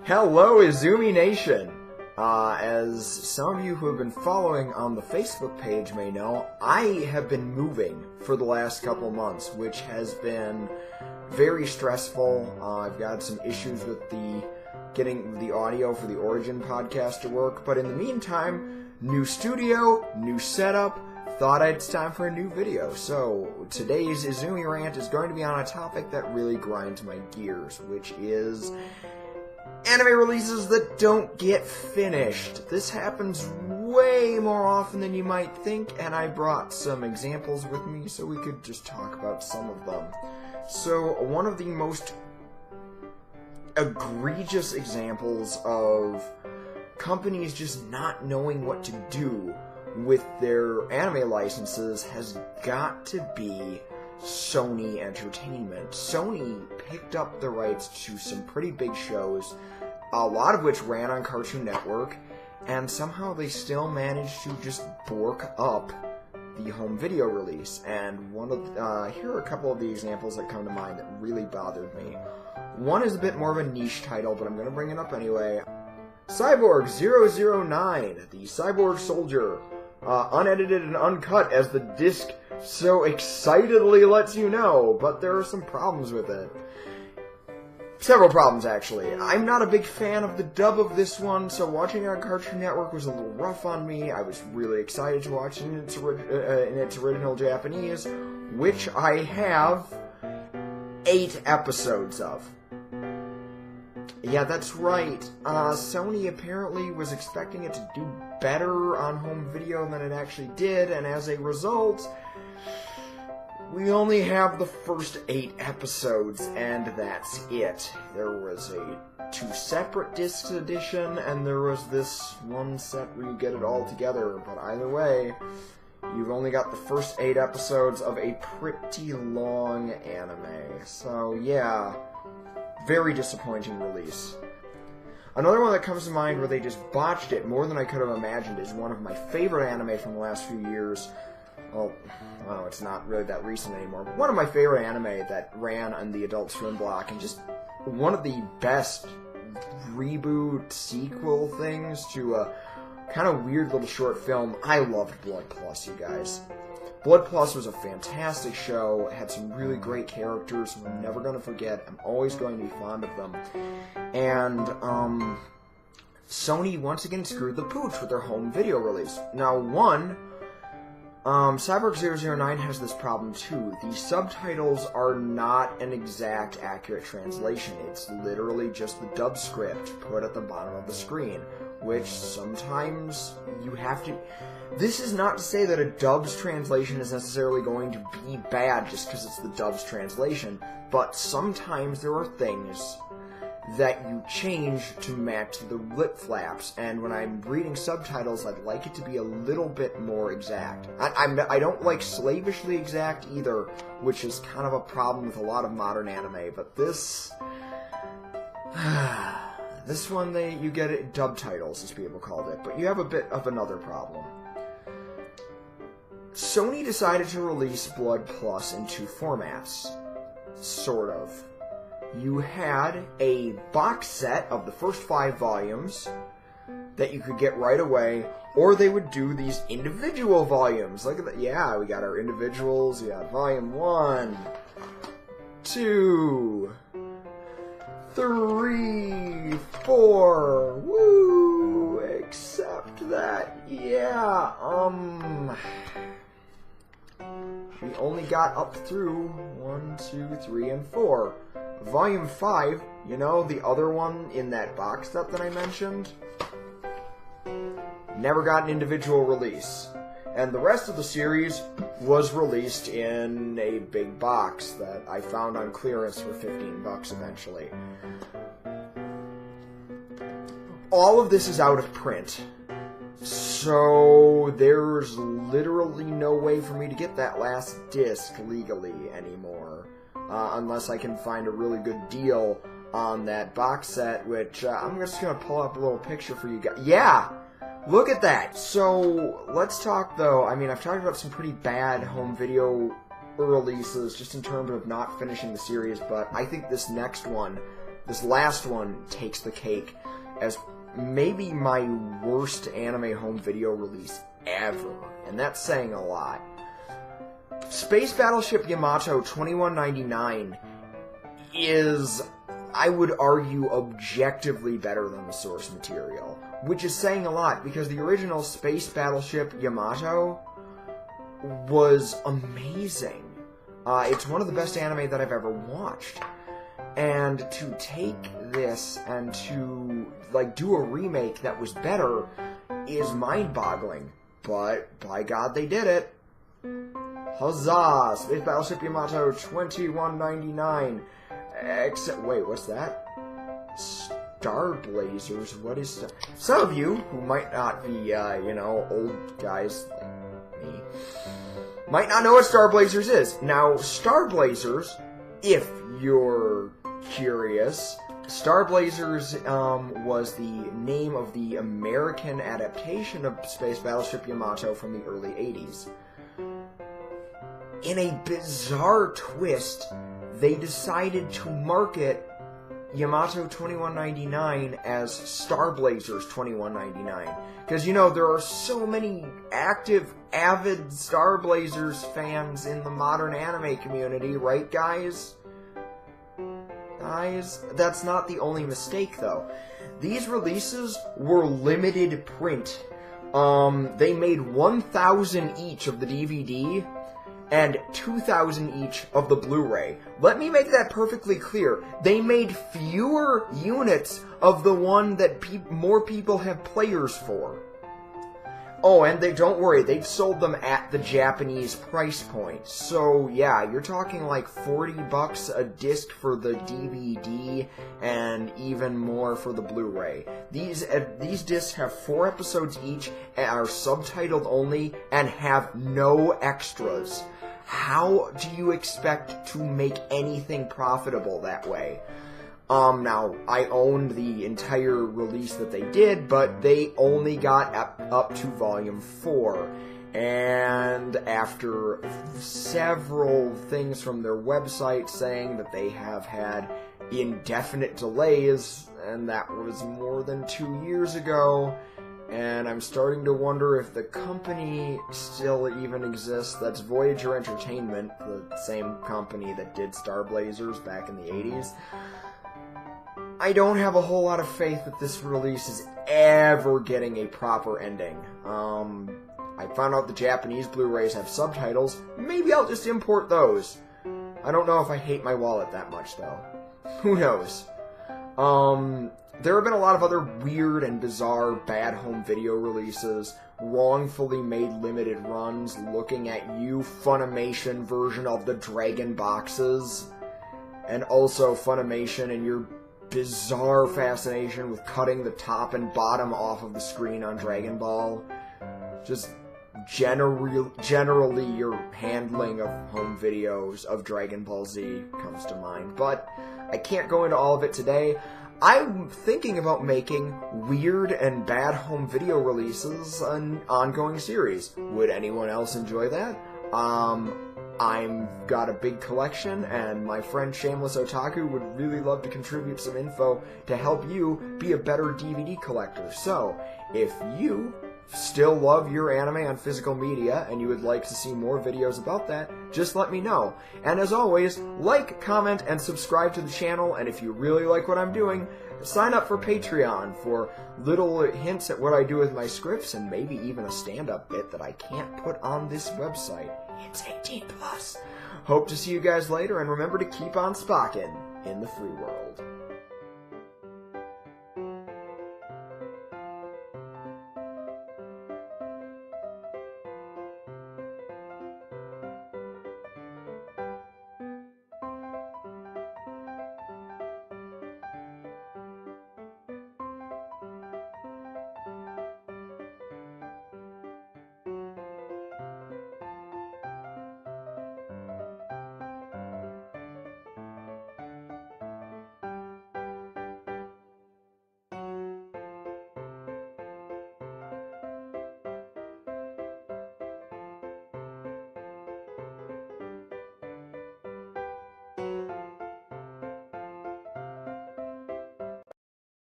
Hello, Izumi Nation! As some of you who have been following on the Facebook page may know, I have been moving for the last couple months, which has been very stressful. I've got some issues with getting the audio for the Origin podcast to work, but in the meantime, new studio, new setup, thought it's time for a new video. So, today's Izumi rant is going to be on a topic that really grinds my gears, which is anime releases that don't get finished. This happens way more often than you might think, and I brought some examples with me so we could just talk about some of them. So, one of the most egregious examples of companies just not knowing what to do with their anime licenses has got to be Sony Entertainment. Sony picked up the rights to some pretty big shows, a lot of which ran on Cartoon Network, and somehow they still managed to just bork up the home video release. And here are a couple of the examples that come to mind that really bothered me. One is a bit more of a niche title, but I'm going to bring it up anyway. Cyborg 009, the Cyborg Soldier, unedited and uncut as the disc so excitedly lets you know, but there are some problems with it. Several problems, actually. I'm not a big fan of the dub of this one, so watching it on Cartoon Network was a little rough on me. I was really excited to watch it in its original Japanese, which I have 8 episodes of. Yeah, that's right. Sony apparently was expecting it to do better on home video than it actually did, and as a result, we only have the first 8 episodes, and that's it. There was a 2 separate discs edition, and there was this one set where you get it all together, but either way, you've only got the first 8 episodes of a pretty long anime. So yeah, very disappointing release. Another one that comes to mind where they just botched it more than I could have imagined is one of my favorite anime from the last few years. Well, it's not really that recent anymore, but one of my favorite anime that ran on the Adult Swim block, and just one of the best reboot sequel things to a kind of weird little short film. I loved Blood Plus, you guys. Blood Plus was a fantastic show, it had some really great characters I'm never going to forget. I'm always going to be fond of them. And, Sony once again screwed the pooch with their home video release. Now, Cyborg 009 has this problem too. The subtitles are not an exact, accurate translation. It's literally just the dub script put at the bottom of the screen, which sometimes you have to... This is not to say that a dub's translation is necessarily going to be bad just because it's the dub's translation, but sometimes there are things that you change to match the lip flaps, and when I'm reading subtitles, I'd like it to be a little bit more exact. I don't like slavishly exact either, which is kind of a problem with a lot of modern anime, but this one, you get it dub titles, as people called it, but you have a bit of another problem. Sony decided to release Blood Plus in 2 formats, sort of. You had a box set of the first 5 volumes that you could get right away, or they would do these individual volumes. Look at that. Yeah, we got our individuals. We got volume 1, 2, 3, 4. Woo! Except that, yeah, we only got up through 1, 2, 3, and 4. Volume 5, you know, the other one in that box set that I mentioned, never got an individual release. And the rest of the series was released in a big box that I found on clearance for $15 eventually. All of this is out of print, so there's literally no way for me to get that last disc legally anymore. Unless I can find a really good deal on that box set, which I'm just going to pull up a little picture for you guys. Yeah! Look at that! So, let's talk though. I mean, I've talked about some pretty bad home video releases just in terms of not finishing the series, but I think this next one this last one takes the cake as maybe my worst anime home video release ever, and that's saying a lot. Space Battleship Yamato 2199 is, I would argue, objectively better than the source material, which is saying a lot because the original Space Battleship Yamato was amazing. It's one of the best anime that I've ever watched. And to take this and to, do a remake that was better is mind-boggling. But, by God, they did it. Huzzah! Space Battleship Yamato 2199. Wait, what's that? Star Blazers? What is... Some of you, who might not be, old guys like me, might not know what Star Blazers is. Now, Star Blazers, if you're curious, Star Blazers was the name of the American adaptation of Space Battleship Yamato from the early 80s. In a bizarre twist, they decided to market Yamato 2199 as Star Blazers 2199. Because, there are so many active, avid Star Blazers fans in the modern anime community, right, guys? That's not the only mistake, though. These releases were limited print. They made 1,000 each of the DVD and 2,000 each of the Blu-ray. Let me make that perfectly clear. They made fewer units of the one that more people have players for. Oh, and don't worry, they've sold them at the Japanese price point. So, yeah, you're talking like $40 a disc for the DVD and even more for the Blu-ray. These discs have 4 episodes each, are subtitled only, and have no extras. How do you expect to make anything profitable that way? Now, I owned the entire release that they did, but they only got up to Volume 4. And after several things from their website saying that they have had indefinite delays, and that was more than 2 years ago, and I'm starting to wonder if the company still even exists. That's Voyager Entertainment, the same company that did Star Blazers back in the 80s. I don't have a whole lot of faith that this release is ever getting a proper ending. I found out the Japanese Blu-rays have subtitles. Maybe I'll just import those. I don't know if I hate my wallet that much, though. Who knows? There have been a lot of other weird and bizarre bad home video releases, wrongfully made limited runs, looking at you, Funimation version of the Dragon boxes, and also Funimation and your bizarre fascination with cutting the top and bottom off of the screen on Dragon Ball. Just generally your handling of home videos of Dragon Ball Z comes to mind. But I can't go into all of it today. I'm thinking about making weird and bad home video releases an ongoing series. Would anyone else enjoy that? I've got a big collection, and my friend Shameless Otaku would really love to contribute some info to help you be a better DVD collector. So, if you still love your anime on physical media and you would like to see more videos about that, just let me know. And as always, like, comment, and subscribe to the channel, and if you really like what I'm doing, sign up for Patreon for little hints at what I do with my scripts and maybe even a stand-up bit that I can't put on this website. It's 18 plus. Hope to see you guys later, and remember to keep on spocking in the free world.